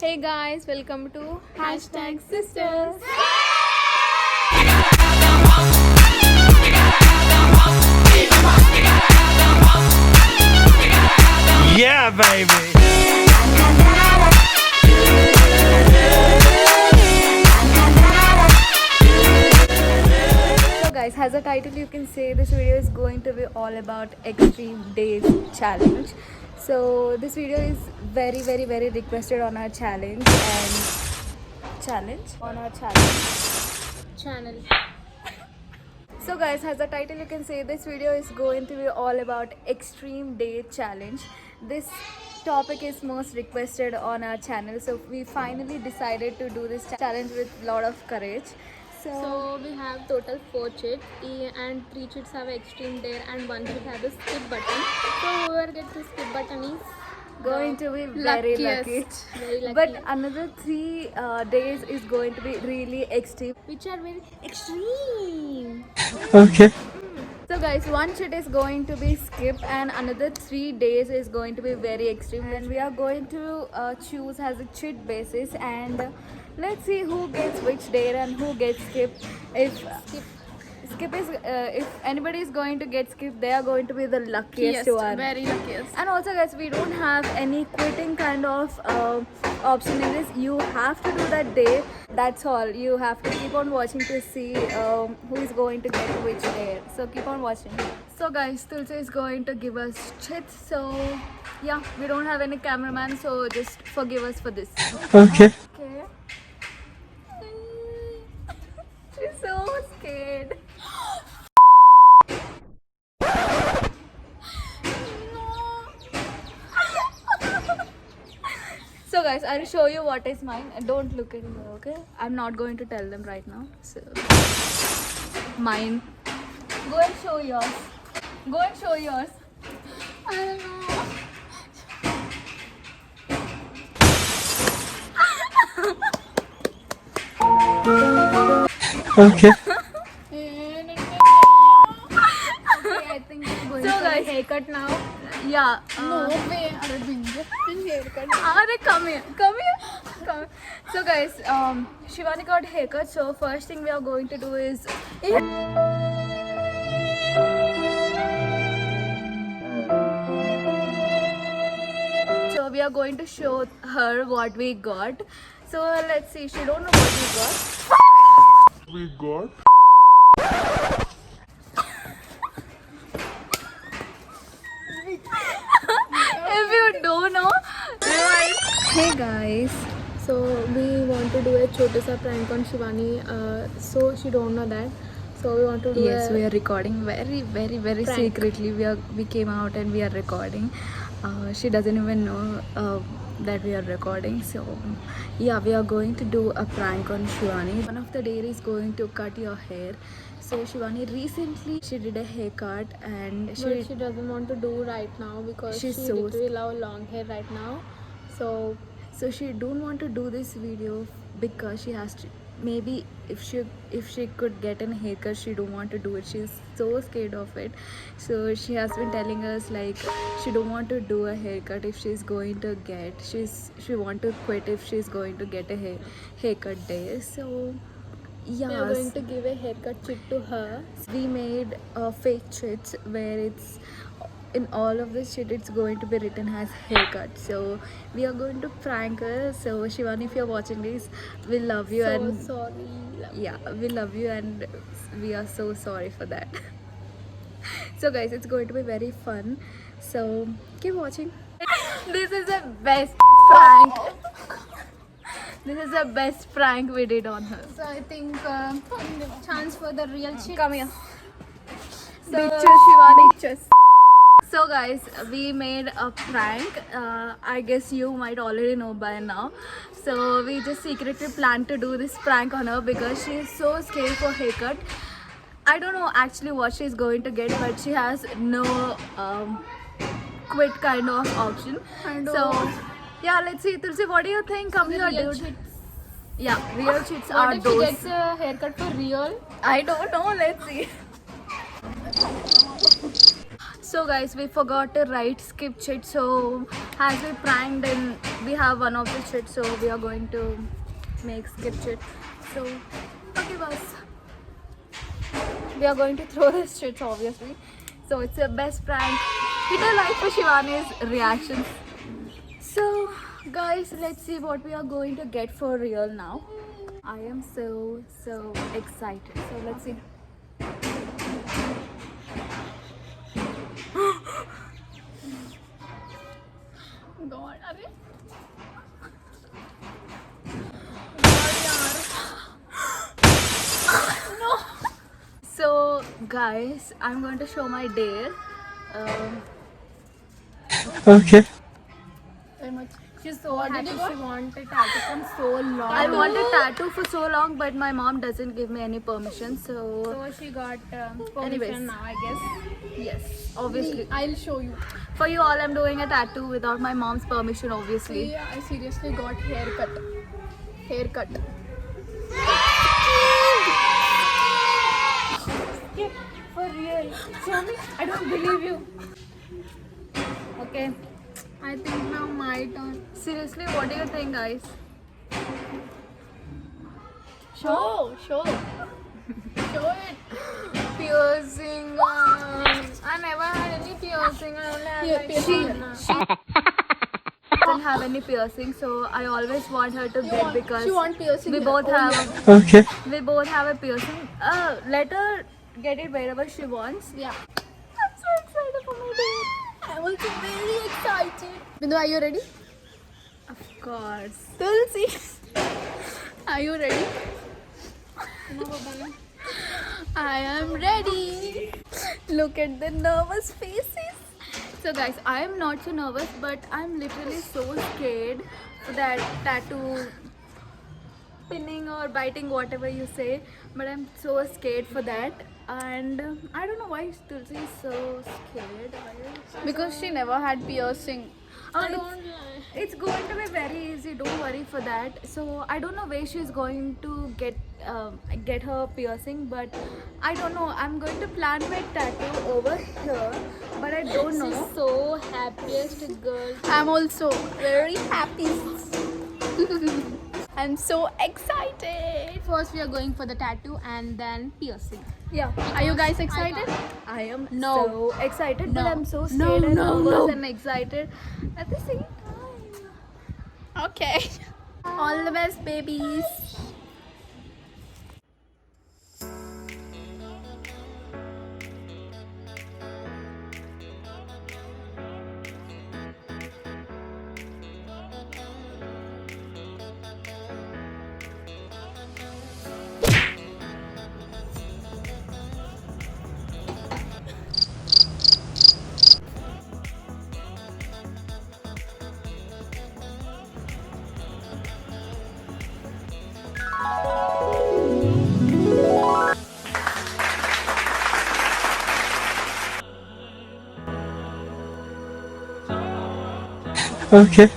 Hey guys, welcome to Hashtag Sisters. Yeah, baby. So guys, as a title you can say this video is going to be all about Extreme Days Challenge. So this video is very requested on our challenge channel. So guys, as a title you can say this video is going to be all about Extreme Day Challenge. This topic is most requested on our channel, so we finally decided to do this challenge with a lot of courage. So we have total 4 cheats and 3 cheats have extreme dare and 1 cheat has a skip button. So whoever gets the skip button is Going to be very lucky. Very lucky. But another 3 days is going to be really extreme. which are very extreme. Okay. So guys, one cheat is going to be skip and another 3 days is going to be very extreme. And we are going to choose as a cheat basis, and let's see who gets which dare and who gets skip. If skip is if anybody is going to get skip, they are going to be the luckiest one. Very luckiest. And also guys, we don't have any quitting kind of option in this. You have to do that day, that's all. You have to keep on watching to see who is going to get which day. So keep on watching. So guys, Tulsi is going to give us chits. So yeah, we don't have any cameraman, so just forgive us for this. Okay. Okay. She's so scared. So guys, I'll show you what is mine. Don't look at me, okay? I'm not going to tell them right now. So mine. Go and show yours. Go and show yours. I don't know. Okay. I think we're going So for guys, a haircut now. Yeah. No way, Arvind. Haircut. Come here. Come here. Come here. So guys, Shivani got haircut. So first thing we are going to do is so we are going to show her what we got. So let's see. She don't know what we got. If you don't know, right? Hey guys. So we want to do a छोटा सा prank on Shivani. So she don't know that. So we want to do Yes, a we are recording very Prank. secretly. We came out and we are recording. She doesn't even know that we are recording. So yeah, we are going to do a prank on Shivani. One of the day is going to cut your hair. So Shivani recently she did a haircut and but she doesn't want to do right now because She's she so literally love long hair right now. So she don't want to do this video because she has to, maybe if she could get a haircut, she don't want to do it. She's so scared of it. So she has been telling us like she don't want to do a haircut if she's going to get, she want to quit if she's going to get a haircut day. So we are yeah, going to give a haircut chit to her. we made fake chits where it's in all of this shit it's going to be written as haircut. So we are going to prank her. So Shivani, if you're watching this, we love you So and sorry. yeah, we love you and we are so sorry for that. So guys, it's going to be very fun, so keep watching. This is the best prank. This is the best prank we did on her. So I think chance for the real chit. Come here. So, Shivani. So guys, we made a prank. I guess you might already know by now. So we just secretly planned to do this prank on her because she is so scared for haircut. I don't know actually what she's going to get, but she has no quit kind of option. So yeah, let's see. Tulsi, what do you think? Come here, real dude. chits. Yeah, real chits What are if she those. gets a haircut for real? I don't know. Let's see. So So guys, we forgot to write skip chit. So as we pranked and we have one of the chits, so we are going to make skip chit. So okay boss, we are going to throw this chits obviously. So it's the best prank. Hit a like for Shivani's reactions. So guys, let's see what we are going to get for real now. I am so excited. So let's see. God, अरे no. So guys, I'm going to show my dare. Okay. She's so happy. She wanted tattoo from so long. I wanted tattoo for so long, but my mom doesn't give me any permission. So So she got Anyways. permission now, I guess. yes, obviously. I'll show you. For you all, I'm doing a tattoo without my mom's permission, obviously. See, I seriously got haircut. Haircut. For real. Show me. I don't believe you. Okay. I think now my turn. Seriously, what do you think, guys? Show it. Piercing. I never had any piercing. I only had like She doesn't have any piercing, so I always want her to get because She want piercing. we here. both Oh, have Okay. we both have a piercing. Let her get it wherever she wants. Yeah. I'm so excited for my day. I'm also very excited. Bindu, are you ready? Of course. Tulsi. Are you ready? I am ready. Look at the nervous faces. So guys, I am not so nervous, but I'm literally so scared for that tattoo pinning or biting, whatever you say. But I'm so scared for that. And I don't know why Tulsi is so scared. Because she never had piercing. It's going to be very easy. Don't worry for that. So I don't know where she's going to get her piercing, but I don't know. I'm going to plan my tattoo over here, but I don't know. She's so happiest girl. I'm also very happy. I'm so excited. First we are going for the tattoo and then piercing. Yeah. Are you guys excited? I am No. so excited, but No. I'm so No, scared and no, nervous no. and excited at the same time. Okay. All the best, babies. Okay.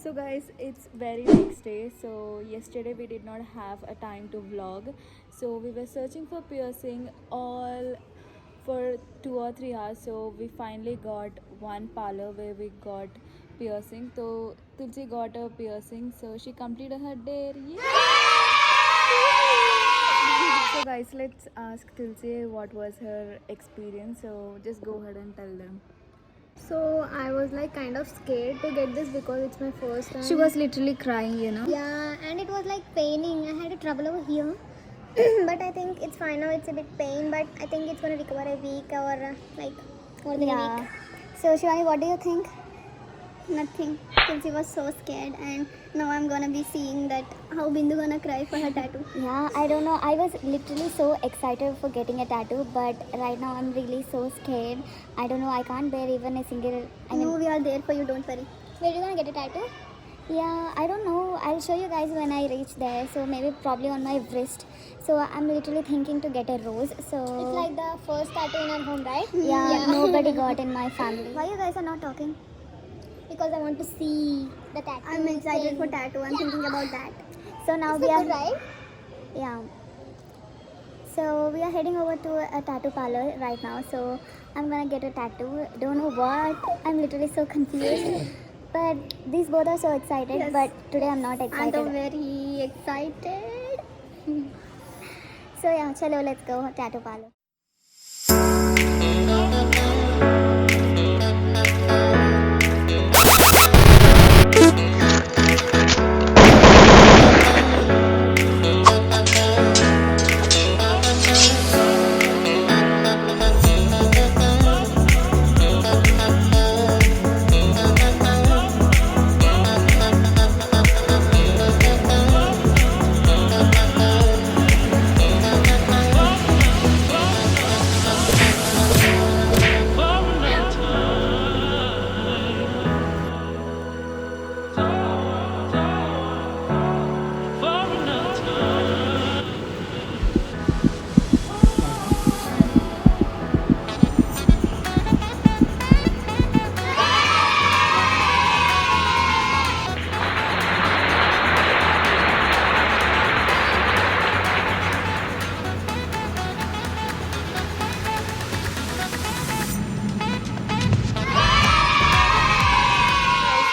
So guys, it's very next day. So yesterday we did not have a time to vlog. So we were searching for piercing all for 2 or 3 hours. So we finally got one parlor where we got piercing. So Tulsi got a piercing. So she completed her dare. Yay! So guys, let's ask Tulsi what was her experience. So just go ahead and tell them. So I was like kind of scared to get this because it's my first time. She was literally crying, you know. Yeah, and it was like paining. I had a trouble over here. But I think it's fine now. It's a bit pain, but I think it's gonna recover a week or like more than a week. So Shivani, what do you think? Nothing. Tulsi was so scared, and now I'm gonna be seeing that how Bindu gonna cry for her tattoo. Yeah, I don't know. I was literally so excited for getting a tattoo, but right now I'm really so scared. I don't know. I can't bear even a single. No, we are there for you. Don't worry. Where are you gonna get a tattoo? Yeah, I don't know. I'll show you guys when I reach there. So maybe probably on my wrist. So I'm literally thinking to get a rose. So It's like the first tattoo in our home, right? yeah, nobody got in my family. Why you guys are not talking? Because I want to see the tattoo. I'm excited for tattoo. I'm thinking about that. So now It's we a are good ride. yeah. So we are heading over to a tattoo parlor right now. So I'm gonna get a tattoo. Don't know what. I'm literally so confused. But these both are so excited. Yes. But today I'm not And excited. I'm very excited. So yeah, chalo, let's go tattoo parlor.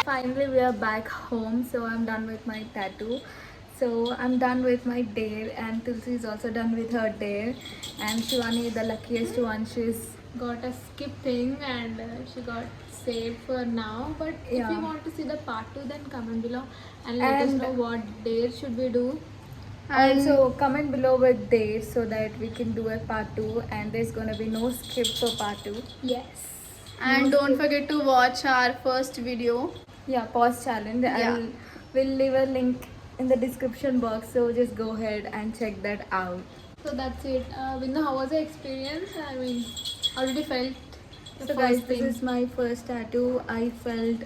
Finally, we are back home. So I'm done with my tattoo. So I'm done with my dare, and Tulsi is also done with her dare. And Shivani, the luckiest one, she's Got a skip thing and she got saved for now. But if Yeah. you want to see the part 2, then comment below and let us And- know what dare should we do. also comment below with dates so that we can do a part 2, and there's gonna be no skip for part 2. Yes. And don't forget to watch our first video. Yeah, pause challenge. We'll leave a link in the description box, so just go ahead and check that out. So that's it. Vindu, how was the experience? I mean, how did you felt? The So first guys, thing? this is my first tattoo. I felt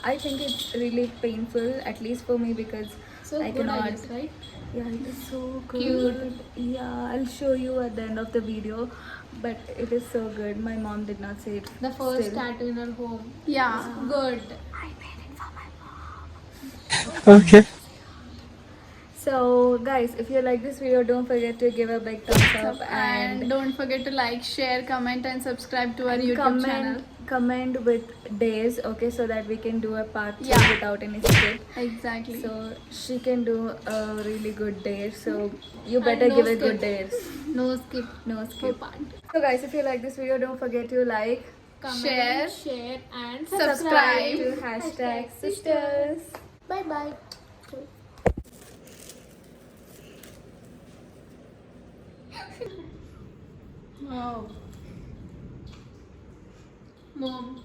I think it's really painful, at least for me, because So I good, I cannot. guess, right? Yeah, it is so good. Cute. Yeah, I'll show you at the end of the video, but it is so good. My mom did not say it. The first still. tattoo in our home. Yeah. Good. Okay. So guys, if you like this video, don't forget to give a big thumbs up And don't forget to like, share, comment, and subscribe to our YouTube channel. comment with days, okay, so that we can do a part 2 Yeah. without any skip. Exactly. So she can do a really good dare, so you better no give it skip. good dares. No skip. No For skip. part. So guys, if you like this video, don't forget to like, Comment, Share. share and Subscribe. to hashtag sisters. Bye bye. Wow. Mom.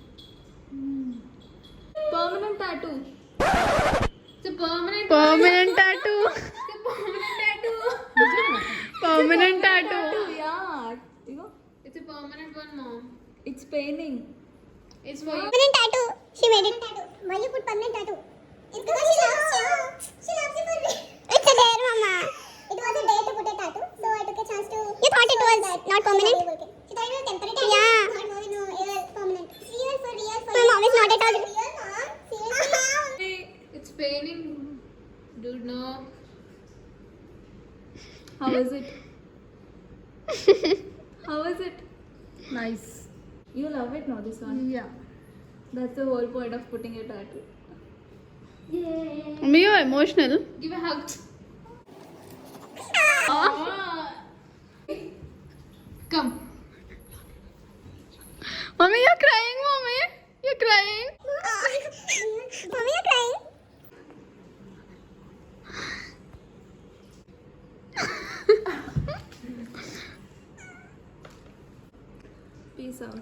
Permanent tattoo. It's a permanent. Permanent tattoo. It's a permanent tattoo. Permanent tattoo. Yeah, you know, It's a permanent one, mom. it's paining. It's for you. Permanent tattoo. She made it. Why you put permanent tattoo? It's because she loves you. She loves you for me. It's a dare, mama. It was a dare to put a tattoo, so I took a chance to. You thought it was not permanent? She thought it was temporary tattoo. Yeah. No, it was permanent. It's real for real for my mom is not at all. Real, mom. Seriously. It's paining. Dude, no. How is it? How is it? Nice. You love it, no? This one. Yeah. That's the whole point of putting a tattoo. Mommy, you're emotional. Give a hug. Come. Mommy, you're crying, mommy. You're crying. Mommy, you're crying. Peace out.